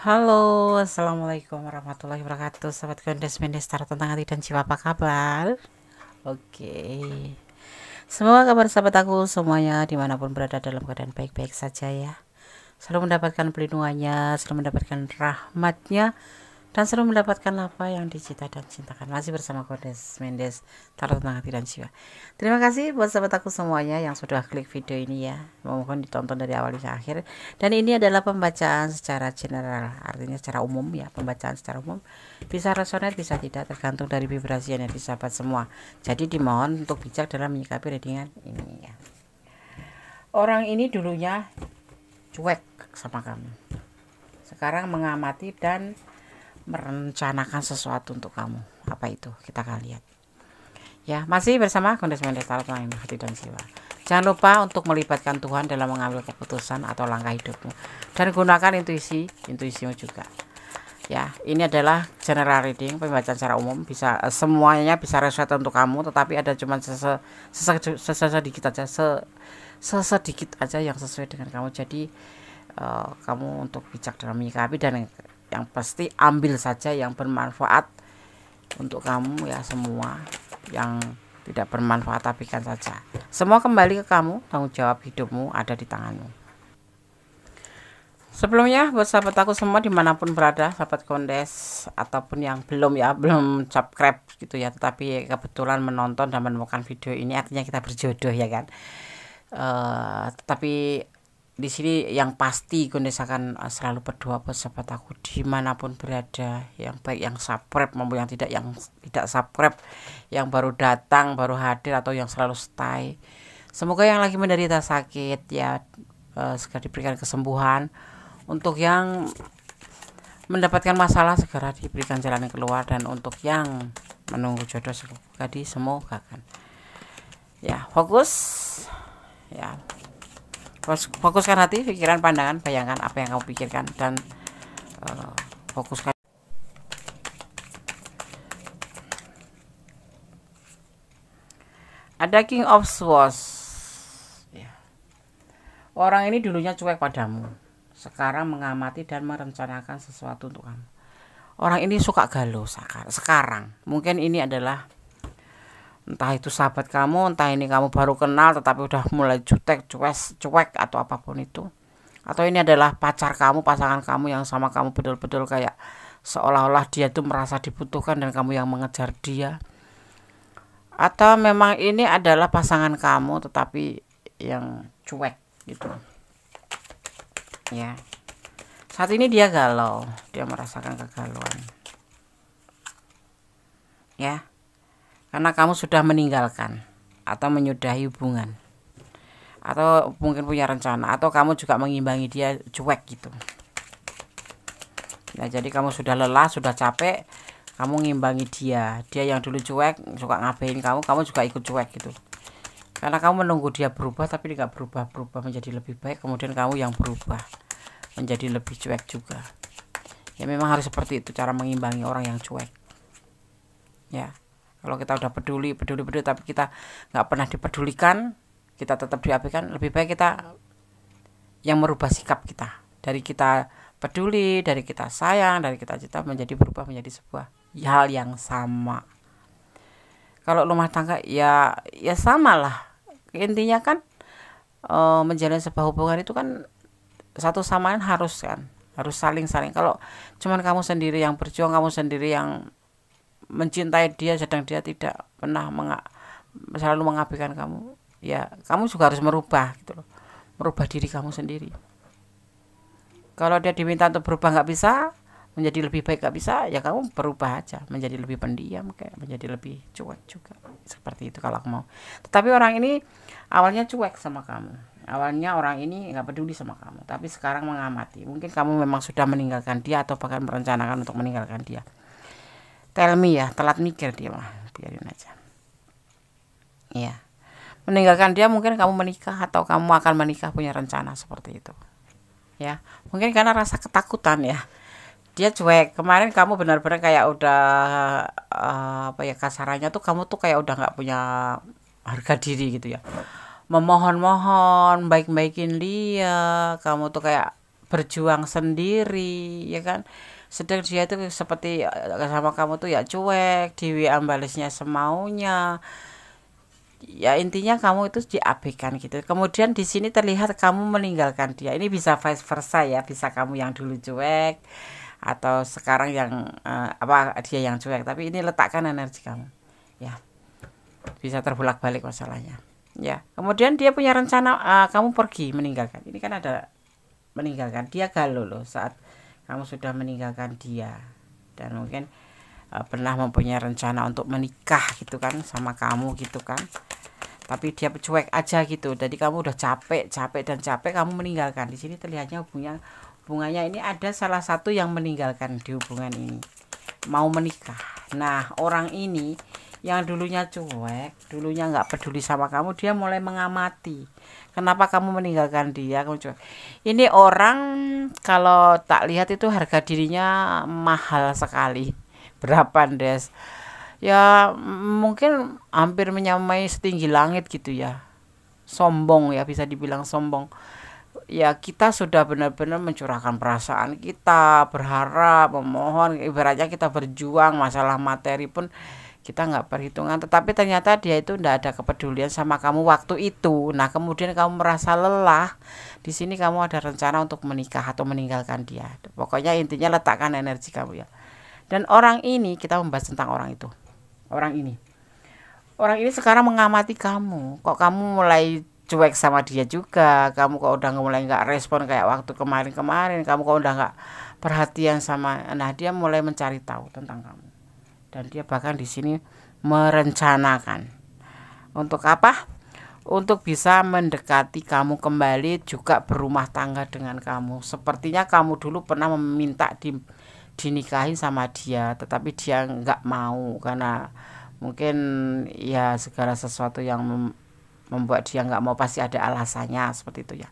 Halo, assalamualaikum warahmatullahi wabarakatuh. Sahabat Gondes Mendes Tarot tentang hati dan jiwa, apa kabar? Oke, semoga kabar sahabat aku semuanya dimanapun berada dalam keadaan baik-baik saja ya. Selalu mendapatkan pelindungannya, selalu mendapatkan rahmatnya, dan selalu mendapatkan apa yang dicita dan cintakan. Masih bersama Gondes Mendes Tarot tentang hati dan jiwa. Terima kasih buat sahabat aku semuanya yang sudah klik video ini ya. Mohon ditonton dari awal hingga akhir. Dan ini adalah pembacaan secara general, artinya secara umum ya, pembacaan secara umum. Bisa resonate, bisa tidak, tergantung dari vibrasi yang di sahabat semua. Jadi dimohon untuk bijak dalam menyikapi readingan ini ya. Orang ini dulunya cuek sama kamu. Sekarang mengamati dan merencanakan sesuatu untuk kamu. Apa itu? Kita akan lihat. Ya, masih bersama Gondes Mendes Tarot tentang hati dan jiwa. Jangan lupa untuk melibatkan Tuhan dalam mengambil keputusan atau langkah hidupmu, dan gunakan intuisimu juga. Ya, ini adalah general reading, pembacaan secara umum, bisa semuanya bisa resonate untuk kamu, tetapi ada cuma sesedikit aja, sesedikit aja yang sesuai dengan kamu. Jadi kamu untuk bijak dalam menyikapi, dan yang pasti ambil saja yang bermanfaat untuk kamu ya. Semua yang tidak bermanfaat abaikan saja. Semua kembali ke kamu, tanggung jawab hidupmu ada di tanganmu. Sebelumnya buat sahabat aku semua dimanapun berada, sahabat Gondes ataupun yang belum subscribe gitu ya, tetapi kebetulan menonton dan menemukan video ini, artinya kita berjodoh ya kan. Tetapi di sini yang pasti Gondes akan selalu berdoa buat sahabat aku dimanapun berada, yang baik yang subscribe maupun yang tidak subscribe, yang baru datang, baru hadir, atau yang selalu stay. Semoga yang lagi menderita sakit ya segera diberikan kesembuhan. Untuk yang mendapatkan masalah segera diberikan jalan keluar, dan untuk yang menunggu jodoh semoga disemogakan. Ya, fokus ya. Fokuskan hati, pikiran, pandangan, bayangkan apa yang kamu pikirkan, dan fokuskan. Ada King of Swords ya. Orang ini dulunya cuek padamu, sekarang mengamati dan merencanakan sesuatu untuk kamu. Orang ini suka galau sekarang. Mungkin ini adalah entah itu sahabat kamu, entah ini kamu baru kenal tetapi udah mulai cuek atau apapun itu. Atau ini adalah pacar kamu, pasangan kamu yang sama kamu betul-betul kayak seolah-olah dia tuh merasa dibutuhkan dan kamu yang mengejar dia. Atau memang ini adalah pasangan kamu tetapi yang cuek gitu. Ya. Saat ini dia galau, dia merasakan kegalauan. Ya. Karena kamu sudah meninggalkan atau menyudahi hubungan, atau mungkin punya rencana, atau kamu juga mengimbangi dia cuek gitu. Nah, jadi kamu sudah lelah, sudah capek, kamu ngimbangi dia yang dulu cuek, suka ngapain kamu juga ikut cuek gitu. Karena kamu menunggu dia berubah, tapi dia nggak berubah menjadi lebih baik, kemudian kamu yang berubah menjadi lebih cuek juga. Ya memang harus seperti itu cara mengimbangi orang yang cuek. Ya. Kalau kita udah peduli tapi kita nggak pernah dipedulikan, kita tetap diabaikan, lebih baik kita yang merubah sikap kita. Dari kita peduli, dari kita sayang, dari kita cinta, menjadi berubah menjadi sebuah hal yang sama. Kalau rumah tangga ya sama lah. Intinya kan menjalin sebuah hubungan itu kan satu sama lain harus saling. Kalau cuman kamu sendiri yang berjuang, kamu sendiri yang mencintai dia sedang dia tidak pernah selalu mengabaikan kamu, ya kamu juga harus merubah gitu loh, merubah diri kamu sendiri. Kalau dia diminta untuk berubah nggak bisa, menjadi lebih baik nggak bisa, ya kamu berubah aja menjadi lebih pendiam, kayak menjadi lebih cuek juga, seperti itu kalau aku mau. Tetapi orang ini awalnya cuek sama kamu, awalnya orang ini nggak peduli sama kamu, tapi sekarang mengamati. Mungkin kamu memang sudah meninggalkan dia atau bahkan merencanakan untuk meninggalkan dia. Tell me ya, telat mikir dia mah, biarin aja. Iya. Meninggalkan dia, mungkin kamu menikah atau kamu akan menikah, punya rencana seperti itu. Ya, mungkin karena rasa ketakutan ya. Dia cuek. Kemarin kamu benar-benar kayak udah kasarannya tuh kamu tuh kayak udah nggak punya harga diri gitu ya. Memohon-mohon, baik-baikin dia, kamu tuh kayak berjuang sendiri, ya kan. Sedang dia itu seperti sama kamu tuh ya cuek, di WA balesnya semaunya. Ya intinya kamu itu diabaikan gitu. Kemudian di sini terlihat kamu meninggalkan dia. Ini bisa vice versa ya, bisa kamu yang dulu cuek atau sekarang yang dia yang cuek. Tapi ini letakkan energi kamu. Ya. Bisa terbulak-balik masalahnya. Ya. Kemudian dia punya rencana kamu pergi meninggalkan. Ini kan ada meninggalkan. Dia galau loh saat kamu sudah meninggalkan dia, dan mungkin pernah mempunyai rencana untuk menikah gitu kan sama kamu gitu kan, tapi dia cuek aja gitu. Jadi kamu udah capek kamu meninggalkan. Di sini terlihatnya hubungannya ini ada salah satu yang meninggalkan di hubungan ini, mau menikah. Nah, orang ini yang dulunya cuek, dulunya nggak peduli sama kamu, dia mulai mengamati. Kenapa kamu meninggalkan dia? Kamu cuek. Ini orang kalau tak lihat itu harga dirinya mahal sekali. Berapa, Des? Ya mungkin hampir menyamai setinggi langit gitu ya. Sombong ya, bisa dibilang sombong. Ya kita sudah benar-benar mencurahkan perasaan kita, berharap, memohon, ibaratnya kita berjuang, masalah materi pun kita nggak perhitungan, tetapi ternyata dia itu nggak ada kepedulian sama kamu waktu itu. Nah, kemudian kamu merasa lelah. Di sini kamu ada rencana untuk menikah atau meninggalkan dia. Pokoknya intinya letakkan energi kamu ya. Dan orang ini, kita membahas tentang orang itu. Orang ini sekarang mengamati kamu. Kok kamu mulai cuek sama dia juga? Kamu kok udah mulai nggak respon kayak waktu kemarin-kemarin? Kamu kok udah nggak perhatian sama? Nah, dia mulai mencari tahu tentang kamu. Dan dia bahkan di sini merencanakan untuk apa? Untuk bisa mendekati kamu kembali, juga berumah tangga dengan kamu. Sepertinya kamu dulu pernah meminta dinikahi sama dia, tetapi dia nggak mau karena mungkin ya segala sesuatu yang membuat dia nggak mau, pasti ada alasannya seperti itu ya.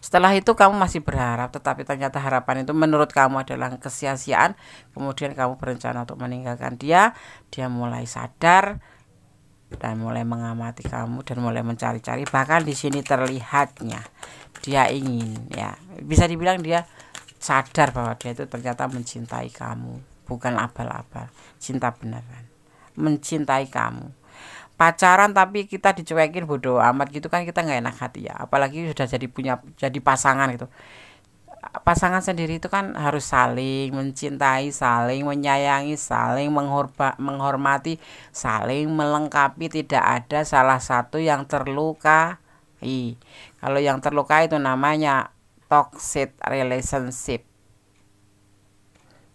Setelah itu kamu masih berharap, tetapi ternyata harapan itu menurut kamu adalah kesia-siaan. Kemudian kamu berencana untuk meninggalkan dia. Dia mulai sadar dan mulai mengamati kamu dan mulai mencari-cari. Bahkan di sini terlihatnya dia ingin, ya bisa dibilang dia sadar bahwa dia itu ternyata mencintai kamu, bukan abal-abal, cinta beneran, mencintai kamu. Pacaran tapi kita dicuekin bodoh amat gitu kan, kita nggak enak hati ya, apalagi sudah jadi pasangan gitu. Pasangan sendiri itu kan harus saling mencintai, saling menyayangi, saling menghormati, saling melengkapi, tidak ada salah satu yang terluka. Kalau yang terluka itu namanya toxic relationship.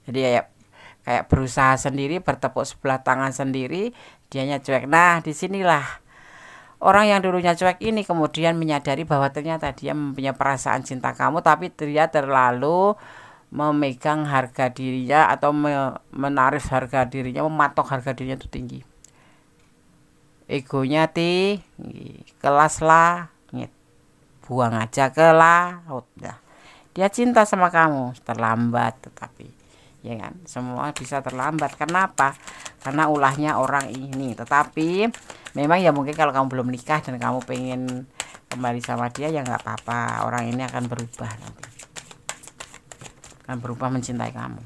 Jadi ya kayak berusaha sendiri, bertepuk sebelah tangan sendiri, dianya cuek. Nah, disinilah orang yang dulunya cuek ini kemudian menyadari bahwa ternyata dia mempunyai perasaan cinta kamu, tapi dia terlalu memegang harga dirinya atau menarik harga dirinya, mematok harga dirinya itu tinggi. Egonya tinggi, kelas lah, buang aja ke laut. Nah, dia cinta sama kamu, terlambat tetapi ya kan, semua bisa terlambat. Kenapa? Karena ulahnya orang ini. Tetapi memang ya mungkin kalau kamu belum nikah dan kamu pengen kembali sama dia ya nggak apa-apa, orang ini akan berubah nanti, akan berubah mencintai kamu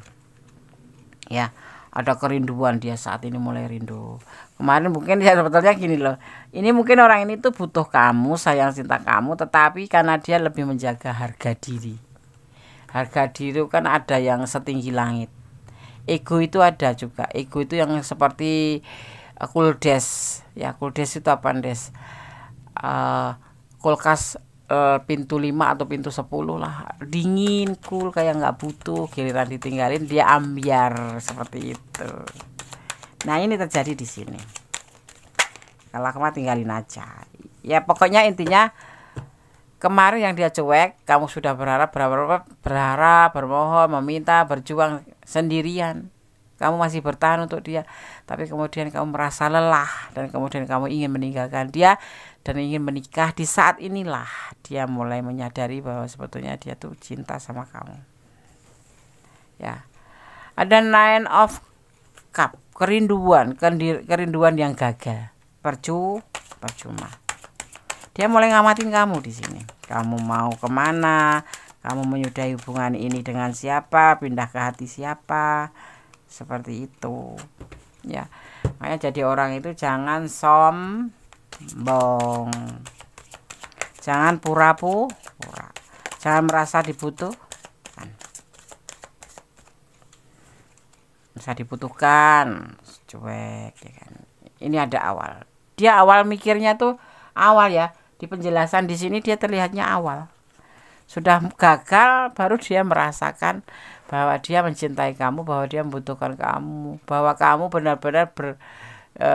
ya. Ada kerinduan, dia saat ini mulai rindu. Kemarin mungkin ya sebetulnya gini loh, ini mungkin orang ini tuh butuh kamu, sayang cinta kamu, tetapi karena dia lebih menjaga harga diri. Harga diri kan ada yang setinggi langit. Ego itu ada juga. Ego itu yang seperti kuldes. Ya, kuldes itu apa, Des? Kulkas pintu 5 atau pintu 10 lah. Dingin, cool, kayak nggak butuh. Giliran ditinggalin dia ambiar seperti itu. Nah, ini terjadi di sini. Kalau kamu tinggalin aja. Ya, pokoknya intinya kemarin yang dia cuek, kamu sudah berharap, bermohon, meminta, berjuang sendirian. Kamu masih bertahan untuk dia, tapi kemudian kamu merasa lelah dan kemudian kamu ingin meninggalkan dia dan ingin menikah. Di saat inilah dia mulai menyadari bahwa sebetulnya dia tuh cinta sama kamu. Ya. Ada Nine of Cup, kerinduan yang gagal. Percuma. Dia mulai ngamatin kamu di sini. Kamu mau kemana? kamu menyudahi hubungan ini dengan siapa, pindah ke hati siapa, seperti itu ya. Makanya jadi orang itu jangan sombong, jangan pura-pura, jangan merasa dibutuhkan, cuek ya kan. Ini ada awal, dia awal mikirnya tuh awal ya, di penjelasan di sini dia terlihatnya awal sudah gagal, baru dia merasakan bahwa dia mencintai kamu, bahwa dia membutuhkan kamu, bahwa kamu benar-benar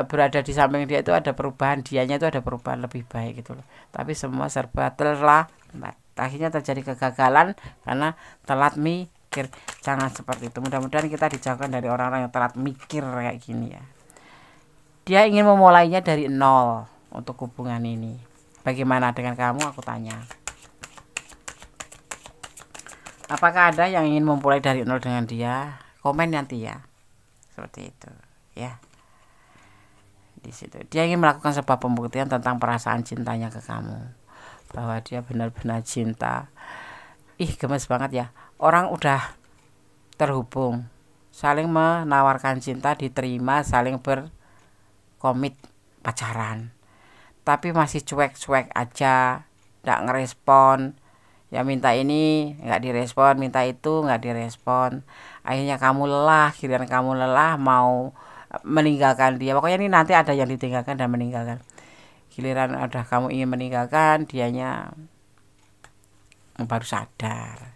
berada di samping dia, itu ada perubahan, dianya itu ada perubahan lebih baik gitu loh. Tapi semua serba terlambat, akhirnya terjadi kegagalan karena telat mikir. Jangan seperti itu. Mudah-mudahan kita dijauhkan dari orang-orang yang telat mikir kayak gini ya. Dia ingin memulainya dari nol untuk hubungan ini. Bagaimana dengan kamu, aku tanya. Apakah ada yang ingin memulai dari nol dengan dia? Komen nanti ya. Seperti itu ya. Di situ dia ingin melakukan sebuah pembuktian tentang perasaan cintanya ke kamu, bahwa dia benar-benar cinta. Gemes banget ya. Orang udah terhubung, saling menawarkan cinta, diterima, saling berkomit pacaran, tapi masih cuek-cuek aja, nggak ngerespon ya. Minta ini nggak direspon, minta itu nggak direspon. Akhirnya kamu lelah, giliran kamu lelah mau meninggalkan dia. Pokoknya ini nanti ada yang ditinggalkan dan meninggalkan. Giliran udah kamu ingin meninggalkan, dianya baru sadar.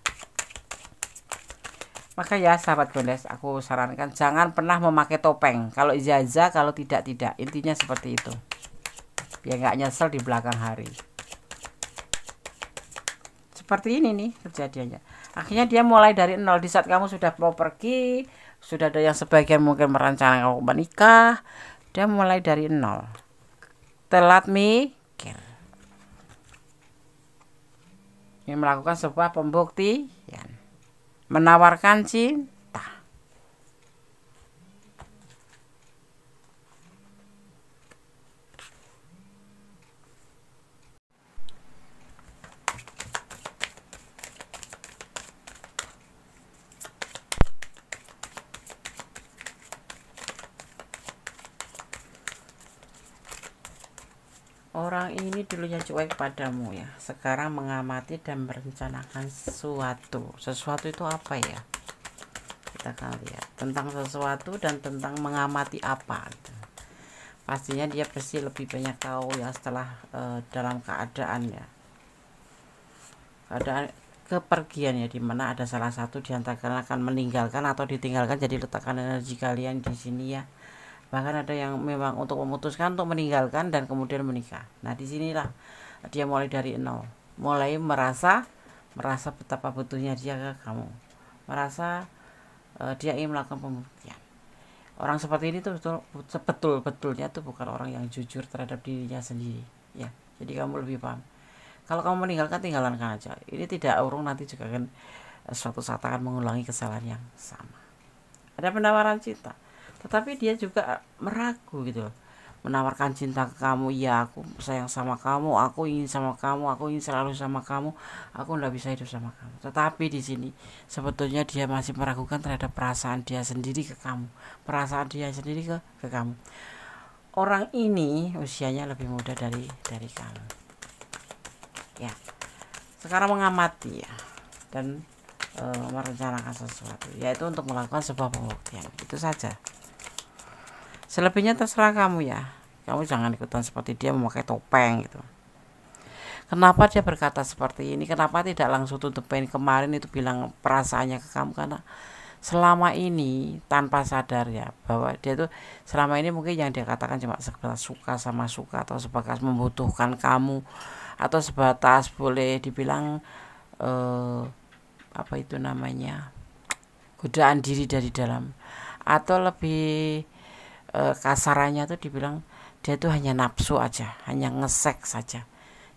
Maka ya sahabat Gondes, aku sarankan jangan pernah memakai topeng. Kalau ijazah, kalau tidak. Intinya seperti itu, biar nggak nyesel di belakang hari. Seperti ini nih kejadiannya. Akhirnya dia mulai dari nol. Di saat kamu sudah mau pergi, sudah ada yang sebagian mungkin merencanakan kamu menikah, dia mulai dari nol. Telat mikir. Ini melakukan sebuah pembuktian, menawarkan cinta. Orang ini dulunya cuek padamu ya, sekarang mengamati dan merencanakan sesuatu itu apa ya, kita akan lihat tentang sesuatu dan tentang mengamati apa gitu. Pastinya dia pasti lebih banyak tahu ya setelah dalam keadaan kepergian ya, dimana ada salah satu di antara kalian akan meninggalkan atau ditinggalkan. Jadi letakkan energi kalian di sini ya. Bahkan ada yang memang untuk memutuskan untuk meninggalkan dan kemudian menikah. Nah disinilah dia mulai dari nol, mulai merasa betapa butuhnya dia ke kamu, merasa dia ingin melakukan pembuktian. Orang seperti ini tuh sebetulnya tuh bukan orang yang jujur terhadap dirinya sendiri ya. Jadi kamu lebih paham. Kalau kamu meninggalkan, tinggalkan aja. Ini tidak urung, nanti juga kan suatu saat akan mengulangi kesalahan yang sama. Ada penawaran cinta, tetapi dia juga meragu gitu loh. Menawarkan cinta ke kamu, ya aku sayang sama kamu, aku ingin sama kamu, aku ingin selalu sama kamu, aku nggak bisa hidup sama kamu. Tetapi di sini sebetulnya dia masih meragukan terhadap perasaan dia sendiri ke kamu, perasaan dia sendiri ke kamu. Orang ini usianya lebih muda dari kamu ya. Sekarang mengamati ya, dan merencanakan sesuatu, yaitu untuk melakukan sebuah pembuktian. Itu saja. Selebihnya terserah kamu ya. Kamu jangan ikutan seperti dia memakai topeng gitu. Kenapa dia berkata seperti ini? Kenapa tidak langsung tutupin kemarin itu bilang perasaannya ke kamu? Karena selama ini tanpa sadar ya, bahwa dia tuh selama ini mungkin yang dia katakan cuma sebatas suka sama suka, atau sebatas membutuhkan kamu, atau sebatas boleh dibilang apa itu namanya, godaan diri dari dalam, atau lebih kasarannya tuh dibilang dia tuh hanya nafsu aja, hanya ngesek saja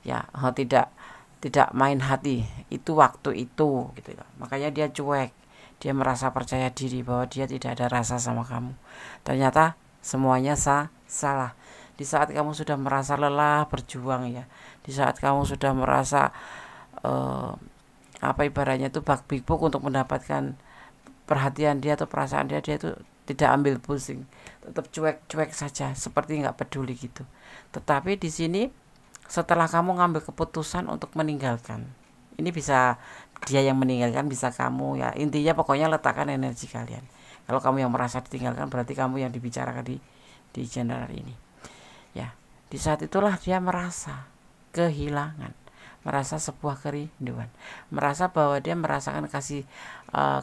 ya, tidak main hati itu waktu itu gitu ya. Makanya dia cuek, dia merasa percaya diri bahwa dia tidak ada rasa sama kamu. Ternyata semuanya salah. Di saat kamu sudah merasa lelah berjuang ya, di saat kamu sudah merasa apa ibaratnya itu bak big book untuk mendapatkan perhatian dia atau perasaan dia itu tidak ambil pusing, tetap cuek saja seperti nggak peduli gitu. Tetapi di sini setelah kamu ngambil keputusan untuk meninggalkan, ini bisa dia yang meninggalkan, bisa kamu, ya intinya pokoknya letakkan energi kalian. Kalau kamu yang merasa ditinggalkan, berarti kamu yang dibicarakan di general ini. Ya, di saat itulah dia merasa kehilangan, merasa sebuah kerinduan, merasa bahwa dia merasakan kasih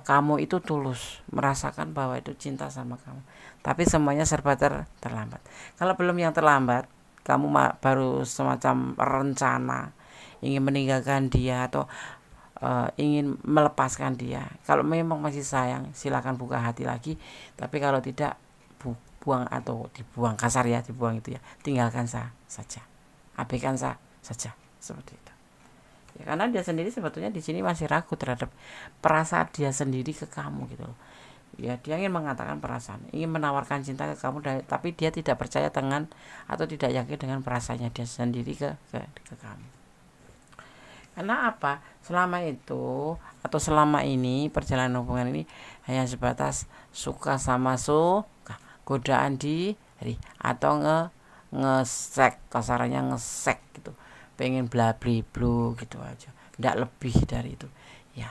kamu itu tulus, merasakan bahwa itu cinta sama kamu. Tapi semuanya serba terlambat. Kalau belum yang terlambat, kamu baru semacam rencana ingin meninggalkan dia atau ingin melepaskan dia. Kalau memang masih sayang, silakan buka hati lagi. Tapi kalau tidak, buang atau dibuang, kasar ya, dibuang itu ya, tinggalkan saja, abaikan saja seperti itu. Ya, karena dia sendiri sebetulnya di sini masih ragu terhadap perasaan dia sendiri ke kamu gitu loh. Ya, dia ingin mengatakan perasaan, ingin menawarkan cinta ke kamu, tapi dia tidak percaya dengan atau tidak yakin dengan perasaannya dia sendiri ke kamu. Karena apa? Selama itu atau selama ini perjalanan hubungan ini hanya sebatas suka sama suka, godaan diri atau ngesek, kasarannya ngesek gitu, pengen bla bli blu gitu aja, tidak lebih dari itu ya.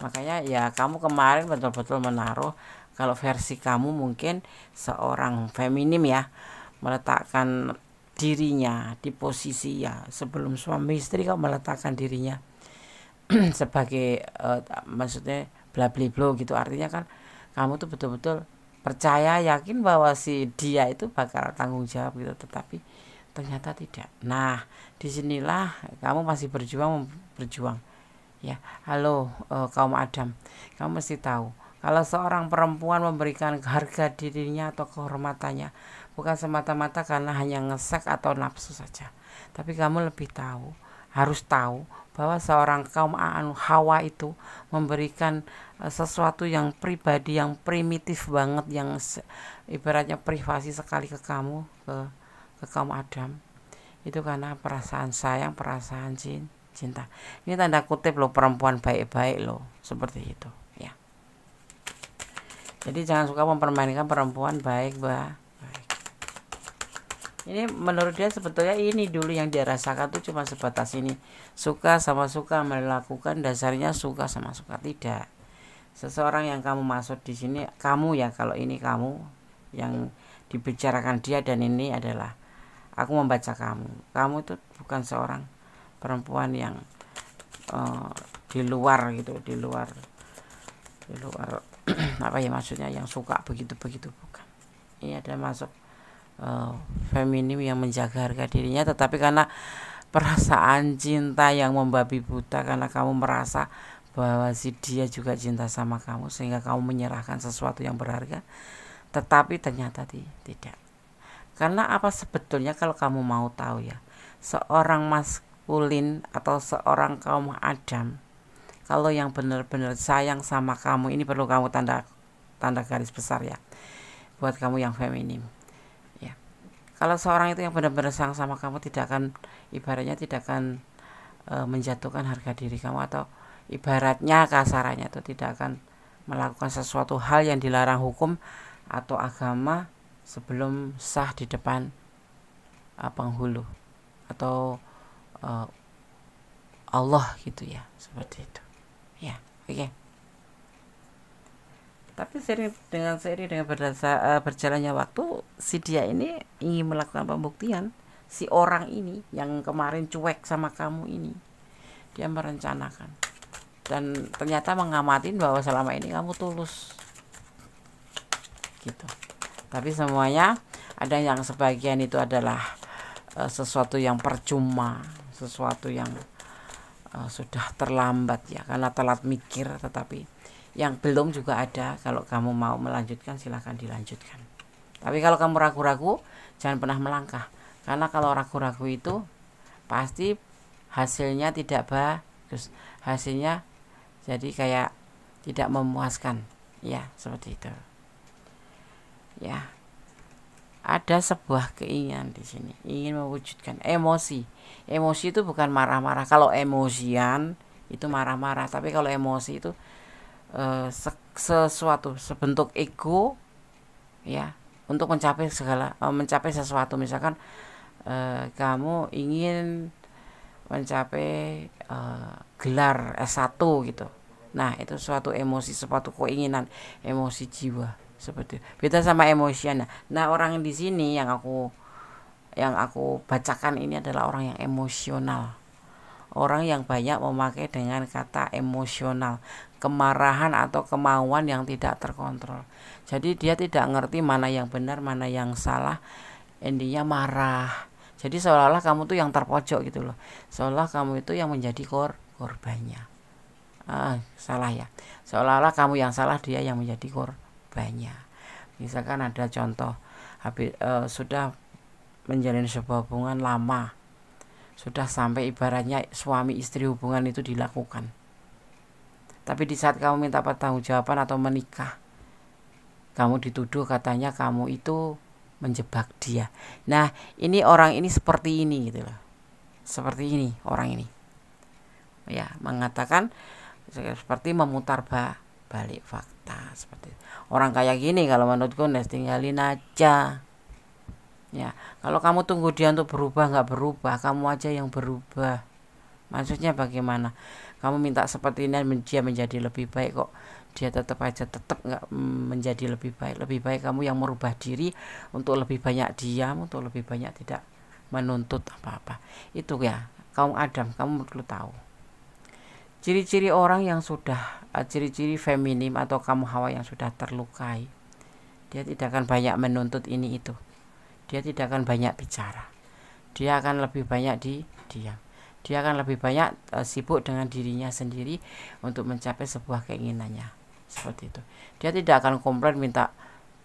Makanya ya kamu kemarin betul-betul menaruh, kalau versi kamu mungkin seorang feminim ya, meletakkan dirinya di posisi ya sebelum suami istri, kamu meletakkan dirinya sebagai maksudnya bla bli blo gitu, artinya kan kamu tuh betul-betul percaya yakin bahwa si dia itu bakal tanggung jawab gitu, tetapi ternyata tidak. Nah, disinilah kamu masih berjuang ya. Halo kaum Adam, kamu mesti tahu kalau seorang perempuan memberikan harga dirinya atau kehormatannya bukan semata-mata karena hanya ngesek atau nafsu saja, tapi kamu lebih tahu, harus tahu bahwa seorang kaum Hawa itu memberikan sesuatu yang pribadi, yang primitif banget, yang ibaratnya privasi sekali ke kamu, ke kaum Adam, itu karena perasaan sayang, perasaan cinta. Ini tanda kutip loh, perempuan baik-baik loh, seperti itu ya. Jadi jangan suka mempermainkan perempuan baik. Ini menurut dia sebetulnya ini dulu yang dia rasakan tuh cuma sebatas ini, suka sama suka, melakukan dasarnya suka sama suka. Tidak, seseorang yang kamu maksud di sini kamu ya, kalau ini kamu yang dibicarakan dia, dan ini adalah aku membaca kamu itu bukan seorang perempuan yang di luar gitu, di luar apa ya maksudnya, yang suka begitu bukan. Ini ada masuk feminim yang menjaga harga dirinya, tetapi karena perasaan cinta yang membabi buta, karena kamu merasa bahwa si dia juga cinta sama kamu, sehingga kamu menyerahkan sesuatu yang berharga, tetapi ternyata tidak. Karena apa sebetulnya, kalau kamu mau tahu ya, seorang maskulin atau seorang kaum Adam, kalau yang benar-benar sayang sama kamu, ini perlu kamu tanda garis besar ya, buat kamu yang feminim. Kalau seorang itu yang benar-benar sayang sama kamu, tidak akan, ibaratnya tidak akan menjatuhkan harga diri kamu, atau ibaratnya kasarannya itu tidak akan melakukan sesuatu hal yang dilarang hukum atau agama sebelum sah di depan penghulu atau Allah gitu ya, seperti itu ya. Oke. Tapi seiring dengan berjalannya waktu, si dia ini ingin melakukan pembuktian. Si orang ini yang kemarin cuek sama kamu ini, dia merencanakan dan ternyata mengamatin bahwa selama ini kamu tulus gitu. Tapi semuanya, ada yang sebagian itu adalah sesuatu yang percuma, sesuatu yang sudah terlambat ya, karena telat mikir. Tetapi yang belum juga ada, kalau kamu mau melanjutkan silahkan dilanjutkan. Tapi kalau kamu ragu-ragu, jangan pernah melangkah, karena kalau ragu-ragu itu pasti hasilnya tidak bagus, hasilnya jadi kayak tidak memuaskan ya, seperti itu ya. Ada sebuah keinginan di sini, ingin mewujudkan emosi itu bukan marah-marah. Kalau emosian itu marah-marah. Tapi kalau emosi itu sesuatu sebentuk ego, ya, untuk mencapai mencapai sesuatu. Misalkan kamu ingin mencapai gelar S1 gitu. Nah, itu suatu emosi, suatu keinginan, emosi jiwa seperti itu. Beda sama emosian. Nah, orang di sini yang aku bacakan ini adalah orang yang emosional. Orang yang banyak memakai dengan kata emosional, kemarahan atau kemauan yang tidak terkontrol. Jadi dia tidak ngerti mana yang benar, mana yang salah, endingnya marah. Jadi seolah-olah kamu tuh yang terpojok gitu loh, seolah kamu itu yang menjadi korbannya. Salah ya, seolah-olah kamu yang salah, dia yang menjadi korbannya. Misalkan ada contoh, sudah menjalin sebuah hubungan lama, sudah sampai ibaratnya suami istri hubungan itu dilakukan. Tapi di saat kamu minta pertanggungjawaban atau menikah, kamu dituduh katanya kamu itu menjebak dia. Nah, ini orang ini seperti ini gitu loh. Seperti ini orang ini. Ya, mengatakan seperti memutar balik fakta seperti itu. Orang kayak gini kalau menurutku tinggalin aja. Ya, kalau kamu tunggu dia untuk berubah, nggak berubah, kamu aja yang berubah. Maksudnya bagaimana? Kamu minta seperti ini, dia menjadi lebih baik kok, dia tetap nggak menjadi lebih baik. Lebih baik kamu yang merubah diri untuk lebih banyak diam, untuk lebih banyak tidak menuntut apa-apa. Itu ya, kaum Adam, kamu perlu tahu. Ciri-ciri orang yang sudah, ciri-ciri feminim atau kaum Hawa yang sudah terlukai, dia tidak akan banyak menuntut ini itu. Dia tidak akan banyak bicara. Dia akan lebih banyak diam. Dia akan lebih banyak sibuk dengan dirinya sendiri untuk mencapai sebuah keinginannya. Seperti itu. Dia tidak akan komplain minta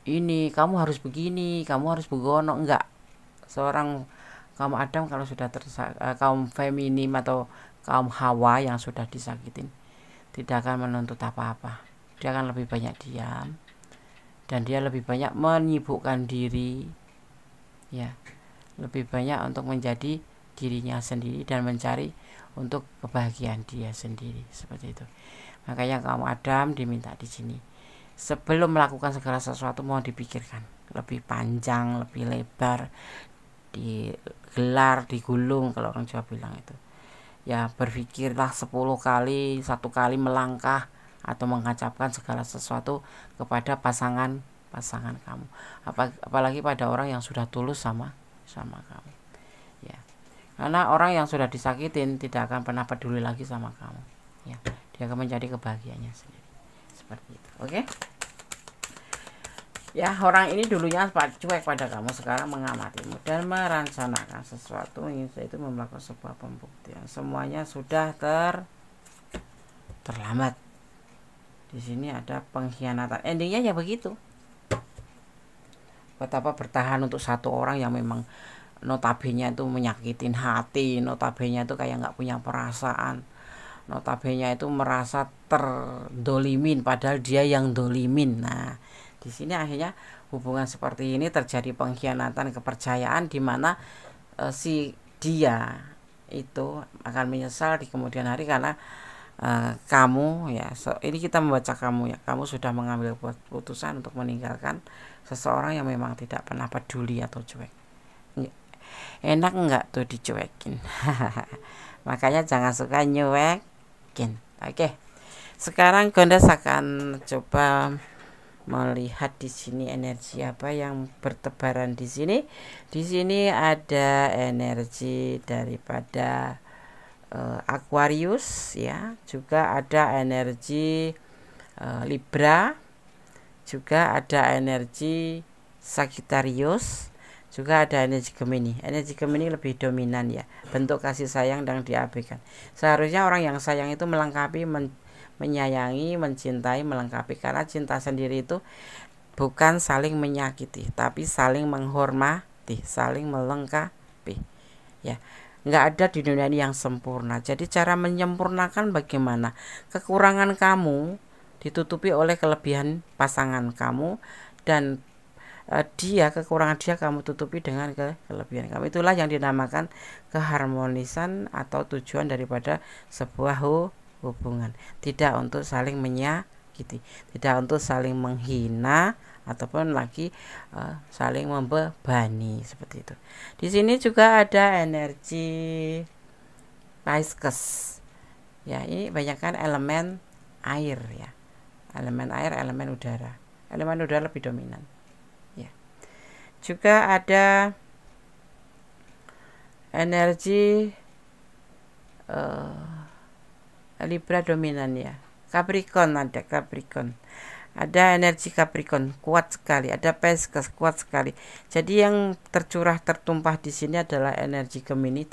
ini, kamu harus begini, kamu harus begono, enggak. Seorang kaum Adam kalau sudah kaum feminim atau kaum Hawa yang sudah disakitin, tidak akan menuntut apa-apa. Dia akan lebih banyak diam dan dia lebih banyak menyibukkan diri. Ya, lebih banyak untuk menjadi dirinya sendiri dan mencari untuk kebahagiaan dia sendiri seperti itu. Makanya kaum Adam diminta di sini, sebelum melakukan segala sesuatu mohon dipikirkan lebih panjang, lebih lebar, digelar, digulung kalau orang Jawa bilang itu. Ya, berpikirlah 10 kali, 1 kali melangkah atau mengucapkan segala sesuatu kepada pasangan kamu, apalagi pada orang yang sudah tulus sama kamu, ya, karena orang yang sudah disakitin tidak akan pernah peduli lagi sama kamu, ya, dia akan menjadi kebahagiaannya sendiri seperti itu. Oke. Ya, orang ini dulunya cuek pada kamu, sekarang mengamatimu dan merencanakan sesuatu, yaitu melakukan sebuah pembuktian. Semuanya sudah terlambat. Di sini ada pengkhianatan, endingnya ya begitu. Betapa bertahan untuk satu orang yang memang notabene itu menyakitin hati, notabene itu kayak nggak punya perasaan, notabene itu merasa terdolimin padahal dia yang dolimin. Nah, di sini akhirnya hubungan seperti ini terjadi pengkhianatan kepercayaan, di mana si dia itu akan menyesal di kemudian hari karena kamu, ya, ini kita membaca kamu, ya, kamu sudah mengambil keputusan untuk meninggalkan seseorang yang memang tidak pernah peduli atau cuek. Enak enggak tuh dicuekin? Makanya jangan suka nyuekin. Oke. Sekarang Gondes akan coba melihat di sini energi apa yang bertebaran di sini. Di sini ada energi daripada Aquarius, ya, juga ada energi Libra, juga ada energi Sagittarius, juga ada energi Gemini. Energi Gemini lebih dominan, ya, bentuk kasih sayang dan diabaikan. Seharusnya orang yang sayang itu melengkapi, menyayangi, mencintai, melengkapi, karena cinta sendiri itu bukan saling menyakiti, tapi saling menghormati, saling melengkapi, ya. Nggak ada di dunia ini yang sempurna. Jadi cara menyempurnakan bagaimana? Kekurangan kamu ditutupi oleh kelebihan pasangan kamu, dan kekurangan dia kamu tutupi dengan kelebihan kamu. Itulah yang dinamakan keharmonisan atau tujuan daripada sebuah hubungan, tidak untuk saling menyakiti, tidak untuk saling menghina ataupun lagi saling membebani seperti itu. Di sini juga ada energi Pisces. Ya, ini banyakkan elemen air ya. Elemen air, elemen udara. Elemen udara lebih dominan. Ya. Juga ada energi Libra dominan ya. Capricorn, ada Capricorn. Ada energi Capricorn kuat sekali, ada Pisces kuat sekali. Jadi yang tercurah tertumpah di sini adalah energi Gemini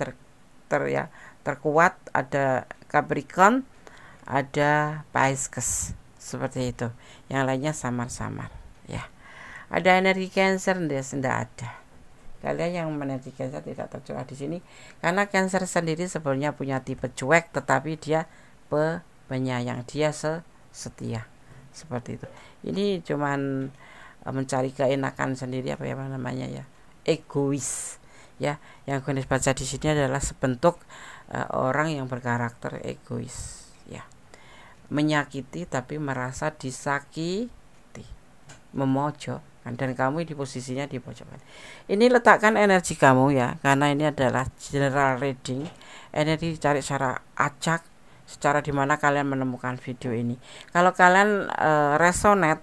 terkuat, ada Capricorn, ada Pisces seperti itu. Yang lainnya samar-samar ya. Ada energi Cancer, tidak ada. Kalian yang energi Cancer tidak tercurah di sini karena Cancer sendiri sebenarnya punya tipe cuek, tetapi dia penyayang, dia setia seperti itu. Ini cuman mencari keenakan sendiri, apa ya namanya ya, egois ya. Yang Ganes baca di sini adalah sebentuk orang yang berkarakter egois ya, menyakiti tapi merasa disakiti, memojok, dan kamu di posisinya di pojokan. Ini letakkan energi kamu ya, karena ini adalah general reading. Energi dicari secara acak, secara dimana kalian menemukan video ini. Kalau kalian resonate,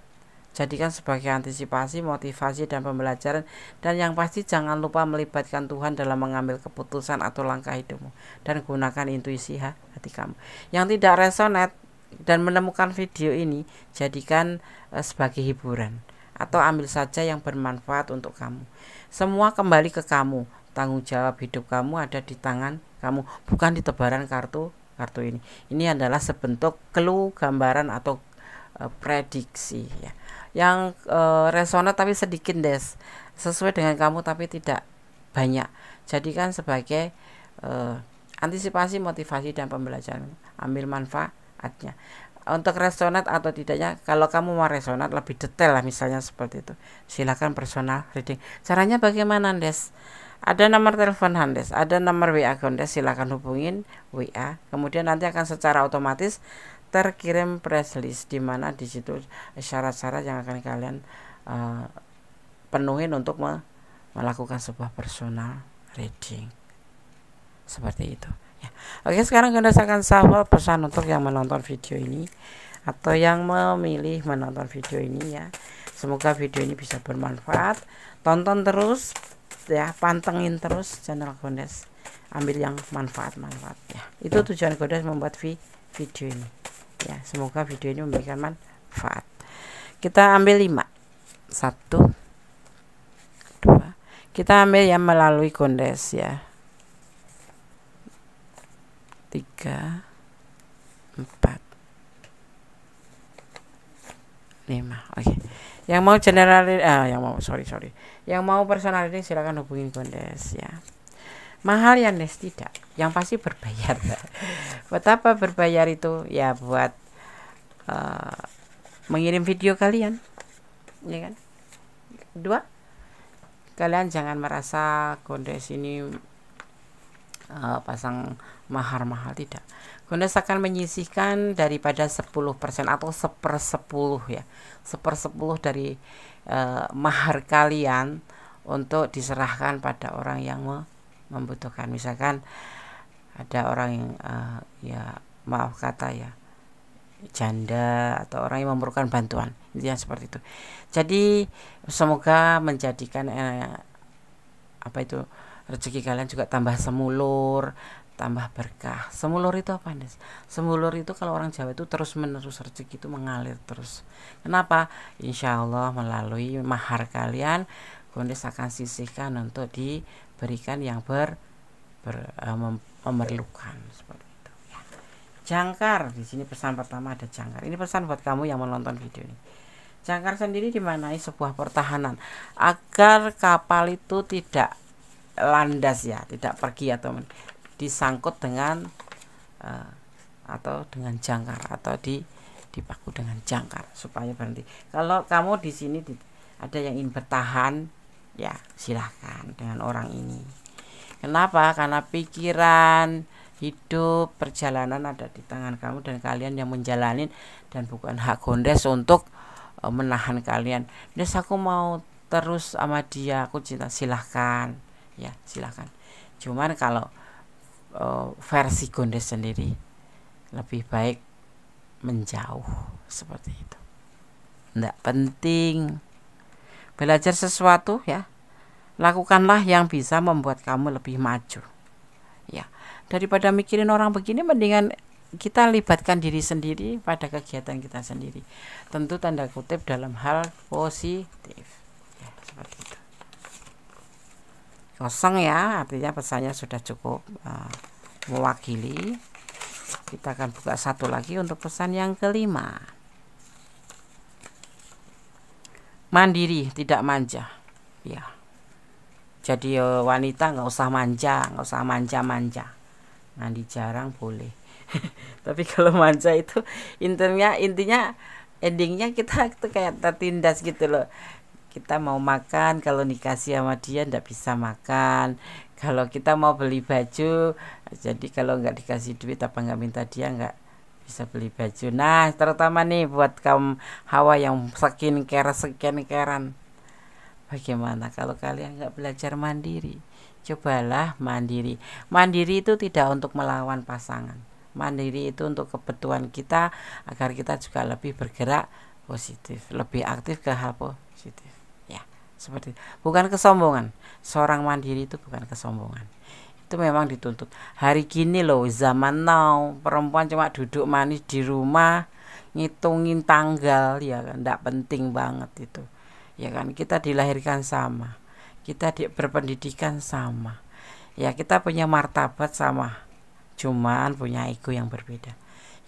jadikan sebagai antisipasi, motivasi, dan pembelajaran. Dan yang pasti jangan lupa melibatkan Tuhan dalam mengambil keputusan atau langkah hidupmu, dan gunakan intuisi hati kamu. Yang tidak resonate dan menemukan video ini, jadikan sebagai hiburan, atau ambil saja yang bermanfaat untuk kamu. Semua kembali ke kamu. Tanggung jawab hidup kamu ada di tangan kamu, bukan di tebaran kartu ini. Ini adalah sebentuk clue, gambaran atau prediksi ya. Yang resonat tapi sedikit sesuai dengan kamu tapi tidak banyak. Jadikan sebagai antisipasi, motivasi, dan pembelajaran. Ambil manfaatnya. Untuk resonat atau tidaknya, kalau kamu mau resonat lebih detail lah misalnya seperti itu, silakan personal reading. Caranya bagaimana, Des? Ada nomor telepon Handes, ada nomor WA Gondes, silakan hubungin WA. Kemudian nanti akan secara otomatis terkirim press list, di mana di situ syarat-syarat yang akan kalian penuhin untuk melakukan sebuah personal reading. Seperti itu ya. Oke, sekarang Gondes akan sahur pesan untuk yang menonton video ini atau yang memilih menonton video ini ya. Semoga video ini bisa bermanfaat. Tonton terus ya, pantengin terus channel Gondes, ambil yang manfaat ya. Itu tujuan Gondes membuat video ini ya. Semoga video ini memberikan manfaat. Kita ambil 5, 1, 2. Kita ambil yang melalui Gondes ya, 3, 4, 5. Oke. Yang mau general yang mau personal reading silakan hubungi Gondes ya. Mahal ya, Nes? Tidak, yang pasti berbayar. Buat apa berbayar itu? Ya buat mengirim video kalian ya kan. Kedua, kalian jangan merasa Gondes ini pasang mahar-mahal, tidak. Gondes akan menyisihkan daripada 10% atau 1/10 ya, 1/10 dari mahar kalian untuk diserahkan pada orang yang membutuhkan. Misalkan ada orang yang ya maaf kata ya, janda atau orang yang memerlukan bantuan, intinya seperti itu. Jadi semoga menjadikan rezeki kalian juga tambah semulur, tambah berkah. Semulur itu apa, Nes? Semulur itu kalau orang Jawa itu terus menerus, rezeki itu mengalir terus. Kenapa? Insya Allah melalui mahar kalian, Gondes akan sisihkan untuk diberikan yang memerlukan seperti itu ya. Jangkar, di sini pesan pertama ada jangkar. Ini pesan buat kamu yang menonton video ini. Jangkar sendiri dimanai sebuah pertahanan agar kapal itu tidak landas ya, tidak pergi atau disangkut dengan atau dengan jangkar, atau dipaku dengan jangkar supaya berhenti. Kalau kamu di sini ada yang ingin bertahan ya, silahkan dengan orang ini. Kenapa? Karena pikiran Hidup perjalanan ada di tangan kamu dan kalian yang menjalanin, dan bukan hak Gondes untuk menahan kalian. Des, aku mau terus sama dia, aku cinta, silahkan ya, silahkan. Cuman kalau versi Gondes sendiri lebih baik menjauh seperti itu. Nggak penting. Belajar sesuatu ya, lakukanlah yang bisa membuat kamu lebih maju ya. Daripada mikirin orang begini, mendingan kita libatkan diri sendiri pada kegiatan kita sendiri, tentu tanda kutip dalam hal positif ya, seperti itu. Kosong ya, artinya pesannya sudah cukup mewakili. Kita akan buka satu lagi untuk pesan yang kelima. Mandiri, tidak manja ya. Jadi wanita nggak usah manja, nggak usah manja-manja. Mandi jarang boleh. Tapi kalau manja itu intinya endingnya kita itu kayak tertindas gitu loh. Kita mau makan, kalau dikasih sama dia ndak bisa makan. Kalau kita mau beli baju, jadi kalau nggak dikasih duit apa nggak minta dia nggak bisa beli baju. Nah, terutama nih buat kaum hawa yang skincarean, bagaimana kalau kalian nggak belajar mandiri? Cobalah mandiri. Mandiri itu tidak untuk melawan pasangan. Mandiri itu untuk kebutuhan kita, agar kita juga lebih bergerak positif, lebih aktif ke hal positif. Ya, seperti itu. Bukan kesombongan. Seorang mandiri itu bukan kesombongan. Itu memang dituntut. Hari gini loh, zaman now, perempuan cuma duduk manis di rumah, ngitungin tanggal, ya kan, enggak penting banget itu. Ya kan, kita dilahirkan sama. Kita berpendidikan sama ya, kita punya martabat sama, cuman punya ego yang berbeda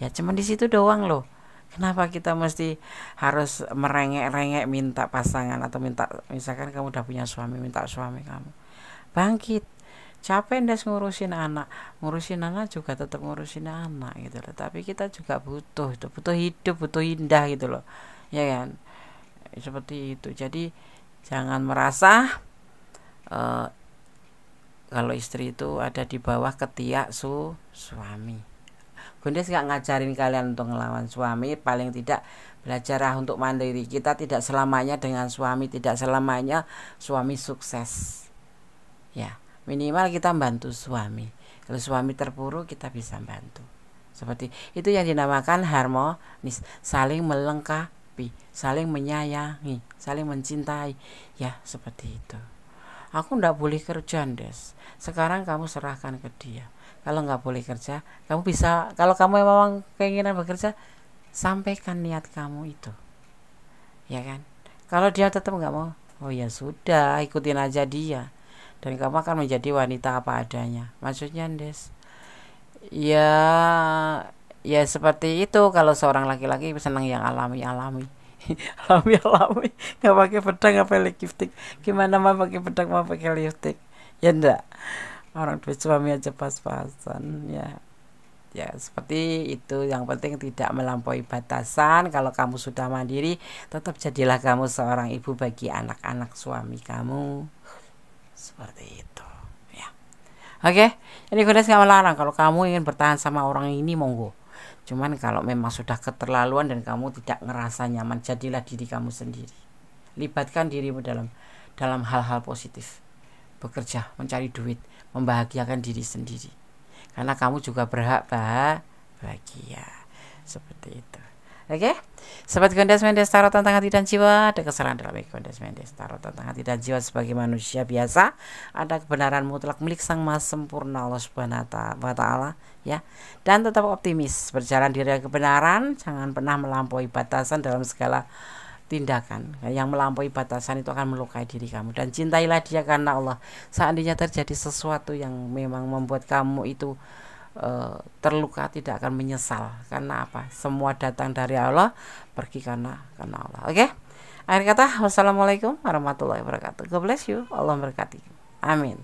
ya, cuman di situ doang loh. Kenapa kita mesti harus merengek-rengek minta pasangan, atau minta, misalkan kamu udah punya suami, minta suami kamu bangkit. Capek Des ngurusin anak juga tetap ngurusin anak gitu loh. Tapi kita juga butuh hidup, butuh indah gitu loh ya kan, seperti itu. Jadi jangan merasa kalau istri itu ada di bawah ketiak suami. Gondes gak ngajarin kalian untuk ngelawan suami, paling tidak belajarlah untuk mandiri. Kita tidak selamanya dengan suami, tidak selamanya suami sukses ya, minimal kita bantu suami. Kalau suami terpuruk, kita bisa bantu. Seperti itu yang dinamakan harmonis, saling melengkapi, saling menyayangi, saling mencintai ya, seperti itu. Aku ndak boleh kerja Des, sekarang kamu serahkan ke dia. Kalau nggak boleh kerja, kamu bisa, kalau kamu memang keinginan bekerja, sampaikan niat kamu itu ya kan. Kalau dia tetap nggak mau, oh ya sudah, ikutin aja dia, dan kamu akan menjadi wanita apa adanya. Maksudnya Des ya, ya seperti itu. Kalau seorang laki-laki senang yang alami alami nggak pakai pedang, nggak pakai lipstick. Gimana mau pakai pedang, mau pakai lipstick ya enggak. Orang duit suami aja pas-pasan ya. Ya seperti itu. Yang penting tidak melampaui batasan. Kalau kamu sudah mandiri, tetap jadilah kamu seorang ibu bagi anak-anak suami kamu, seperti itu ya. Oke, ini Gondes nggak melarang kalau kamu ingin bertahan sama orang ini, monggo. Cuman kalau memang sudah keterlaluan dan kamu tidak ngerasa nyaman, jadilah diri kamu sendiri. Libatkan dirimu dalam hal-hal positif. Bekerja, mencari duit, membahagiakan diri sendiri. Karena kamu juga berhak bahagia. Seperti itu. Oke, Sobat Gondes Mendes Tarot tentang hati dan jiwa. Ada kesalahan dalam Gondes Mendes Tarot tentang hati dan jiwa sebagai manusia biasa. Ada kebenaran mutlak milik Sang Maha Sempurna Allah Subhanahu wa Ta'ala ya. Dan tetap optimis, berjalan di jalan kebenaran. Jangan pernah melampaui batasan dalam segala tindakan. Yang melampaui batasan itu akan melukai diri kamu. Dan cintailah dia karena Allah. Seandainya terjadi sesuatu yang memang membuat kamu itu terluka, tidak akan menyesal. Karena apa? Semua datang dari Allah, pergi karena Allah. Oke? Akhir kata, wassalamualaikum warahmatullahi wabarakatuh. God bless you. Allah memberkati. Amin.